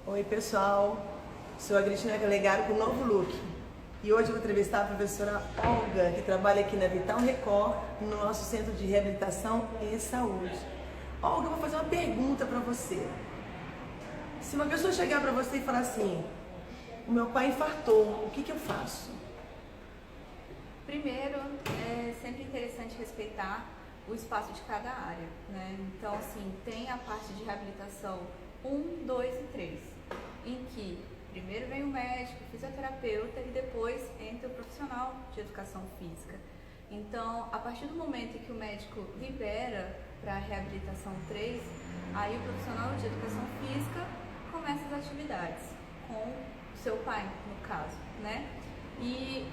Oi pessoal, sou a Cristina Calegaro com um novo look e hoje eu vou entrevistar a professora Olga, que trabalha aqui na Vital Record, no nosso Centro de Reabilitação e Saúde. Olga, eu vou fazer uma pergunta para você. Se uma pessoa chegar para você e falar assim, o meu pai infartou, o que eu faço? Primeiro, é sempre interessante respeitar o espaço de cada área, né? Então, assim, tem a parte de reabilitação 1, 2 e 3, em que primeiro vem o médico, o fisioterapeuta e depois entra o profissional de educação física. Então, a partir do momento em que o médico libera para a reabilitação 3, aí o profissional de educação física começa as atividades com o seu pai, no caso, né? E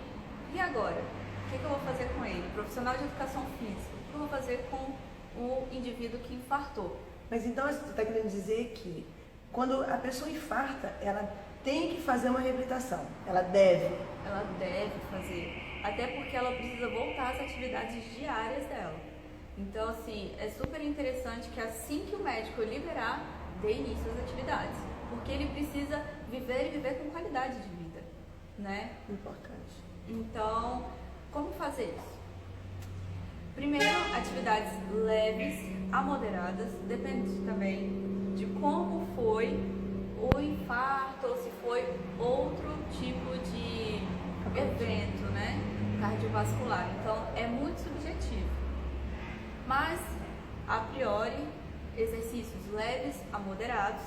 agora? O que eu vou fazer com ele? Profissional de educação física. O que eu vou fazer com o indivíduo que infartou? Mas então você está querendo dizer que quando a pessoa infarta, ela tem que fazer uma reabilitação, ela deve? Ela deve fazer, até porque ela precisa voltar às atividades diárias dela. Então, assim, é super interessante que assim que o médico liberar, dê início às atividades, porque ele precisa viver e viver com qualidade de vida, né? Importante. Então, como fazer isso? Primeiro, atividades leves a moderadas, depende também de como foi o infarto ou se foi outro tipo de evento, né, cardiovascular. Então, é muito subjetivo. Mas, a priori, exercícios leves a moderados,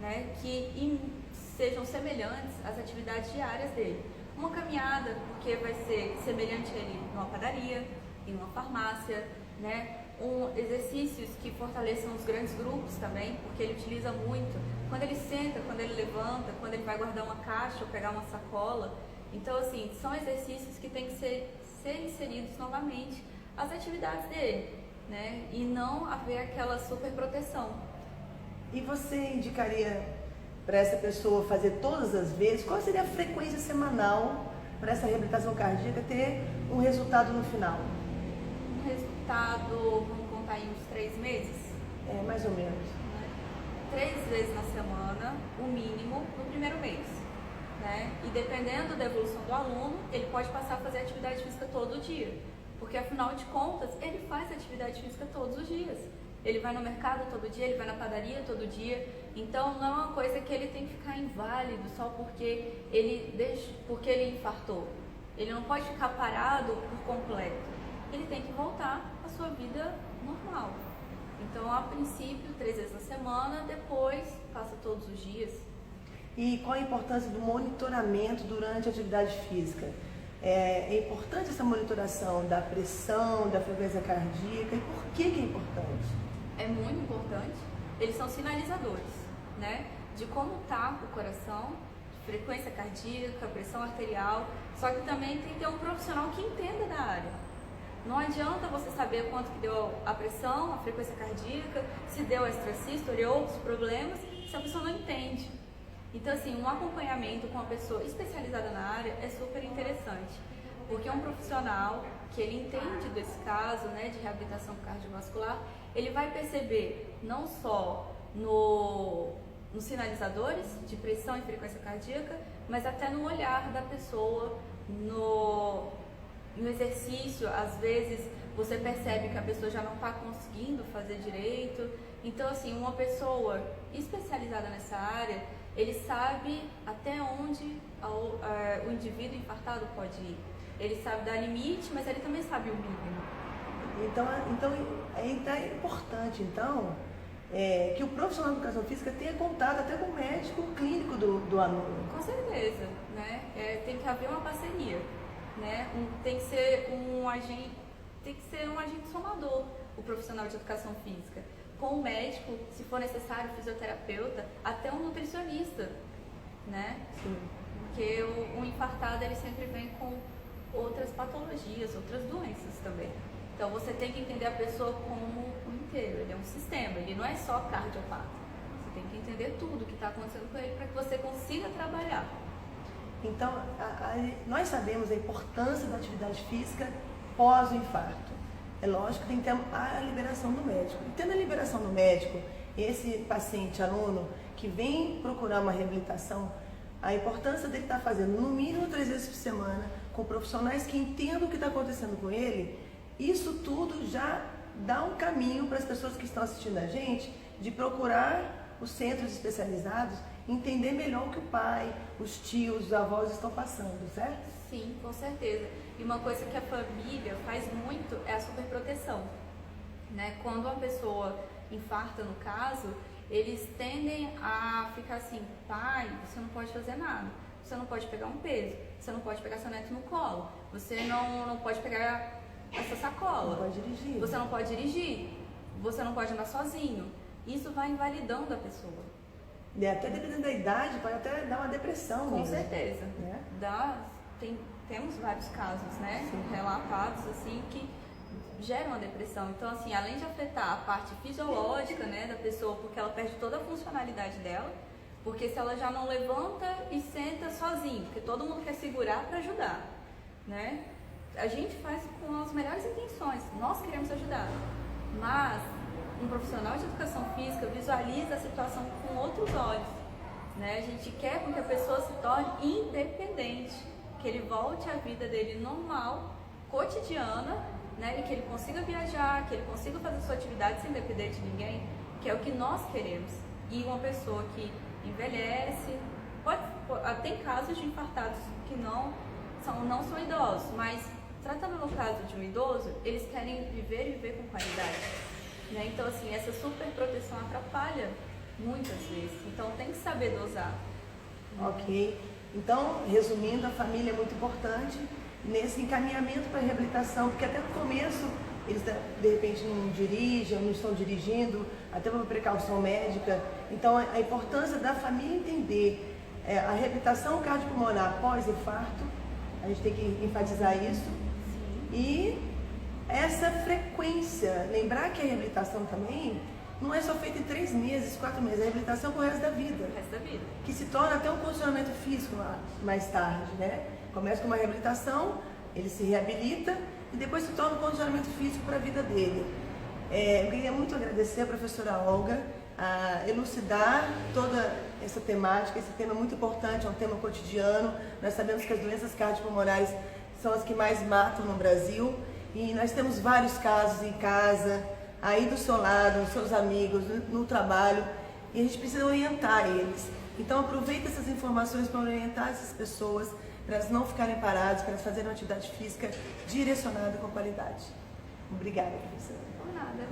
né, que sejam semelhantes às atividades diárias dele. Uma caminhada, porque vai ser semelhante a ele numa padaria, em uma farmácia, né? Exercícios que fortaleçam os grandes grupos também, porque ele utiliza muito. Quando ele senta, quando ele levanta, quando ele vai guardar uma caixa ou pegar uma sacola. Então, assim, são exercícios que têm que ser inseridos novamente às atividades dele, né? E não haver aquela super proteção. E você indicaria para essa pessoa fazer todas as vezes? Qual seria a frequência semanal para essa reabilitação cardíaca ter um resultado no final? Um resultado, vamos contar aí uns 3 meses? É, mais ou menos. 3 vezes na semana, o mínimo, no primeiro mês, né? E dependendo da evolução do aluno, ele pode passar a fazer atividade física todo dia, porque afinal de contas, ele faz atividade física todos os dias. Ele vai no mercado todo dia, ele vai na padaria todo dia, então não é uma coisa que ele tem que ficar inválido só porque ele infartou. Ele não pode ficar parado por completo. Ele tem que voltar à sua vida normal. Então, a princípio, 3 vezes na semana, depois passa todos os dias. E qual a importância do monitoramento durante a atividade física? É importante essa monitoração da pressão, da frequência cardíaca, e por que é importante? É muito importante. Eles são sinalizadores, né? De como está o coração, frequência cardíaca, pressão arterial, só que também tem que ter um profissional que entenda da área. Não adianta você saber quanto que deu a pressão, a frequência cardíaca, se deu a extrasístole ou outros problemas, se a pessoa não entende. Então, assim, um acompanhamento com uma pessoa especializada na área é super interessante, porque um profissional que ele entende desse caso, né, de reabilitação cardiovascular, ele vai perceber não só nos sinalizadores de pressão e frequência cardíaca, mas até no olhar da pessoa, no exercício. Às vezes você percebe que a pessoa já não está conseguindo fazer direito. Então, assim, uma pessoa especializada nessa área, ele sabe até onde o indivíduo infartado pode ir. Ele sabe dar limite, mas ele também sabe o mínimo. Então é importante, que o profissional de educação física tenha contato até com o médico clínico do aluno. Com certeza, né? Tem que haver uma parceria, né? Tem que ser um agente somador, o profissional de educação física, com o médico, se for necessário, fisioterapeuta, até um nutricionista, né? Sim. Porque o infartado, ele sempre vem com outras patologias, outras doenças também. Então você tem que entender a pessoa como um inteiro, ele é um sistema, ele não é só cardiopata. Você tem que entender tudo o que está acontecendo com ele para que você consiga trabalhar. Então, nós sabemos a importância da atividade física pós o infarto. É lógico que tem que ter a liberação do médico. E tendo a liberação do médico, esse paciente, aluno, que vem procurar uma reabilitação, a importância dele estar fazendo no mínimo 3 vezes por semana, com profissionais que entendam o que está acontecendo com ele, isso tudo já dá um caminho para as pessoas que estão assistindo a gente de procurar os centros especializados, entender melhor o que o pai, os tios, os avós estão passando, certo? Sim, com certeza. E uma coisa que a família faz muito é a superproteção, né? Quando uma pessoa infarta, no caso, eles tendem a ficar assim: pai, você não pode fazer nada, você não pode pegar um peso, você não pode pegar seu neto no colo, você não pode pegar essa sacola, Não pode dirigir. você não pode dirigir, você não pode andar sozinho. Isso vai invalidando a pessoa. E até dependendo da idade, pode até dar uma depressão. Com mesmo, certeza. né? Temos vários casos, né? Sim. Relatados assim que geram a depressão. Então, assim, além de afetar a parte fisiológica, né, da pessoa, porque ela perde toda a funcionalidade dela, porque se ela já não levanta e senta sozinho, porque todo mundo quer segurar para ajudar, né? A gente faz com as melhores intenções, nós queremos ajudar, mas um profissional de educação física visualiza a situação com outros olhos, né? A gente quer com que a pessoa se torne independente, que ele volte à vida dele normal, cotidiana, né? E que ele consiga viajar, que ele consiga fazer sua atividade sem depender de ninguém, que é o que nós queremos. E uma pessoa que envelhece, tem casos de infartados que não são idosos, mas tratando no caso de um idoso, eles querem viver e viver com qualidade, né? Então, assim, essa super proteção atrapalha muitas vezes, então tem que saber dosar. Ok. Então, resumindo, a família é muito importante nesse encaminhamento para a reabilitação, porque até no começo eles de repente não dirigem, não estão dirigindo, até por precaução médica. Então, a importância da família entender a reabilitação cardiopulmonar pós-infarto, a gente tem que enfatizar isso. Sim. E essa frequência, lembrar que a reabilitação também não é só feita em 3 meses, 4 meses, a reabilitação com o resto da vida. O resto da vida. Que se torna até um condicionamento físico mais tarde, né? Começa com uma reabilitação, ele se reabilita e depois se torna um condicionamento físico para a vida dele. Eu queria muito agradecer a professora Olga a elucidar toda essa temática. Esse tema é muito importante, é um tema cotidiano. Nós sabemos que as doenças cardiopulmonares são as que mais matam no Brasil e nós temos vários casos em casa, aí do seu lado, nos seus amigos, no trabalho, e a gente precisa orientar eles. Então aproveita essas informações para orientar essas pessoas, para elas não ficarem paradas, para elas fazerem uma atividade física direcionada com qualidade. Obrigada, professora. Por nada.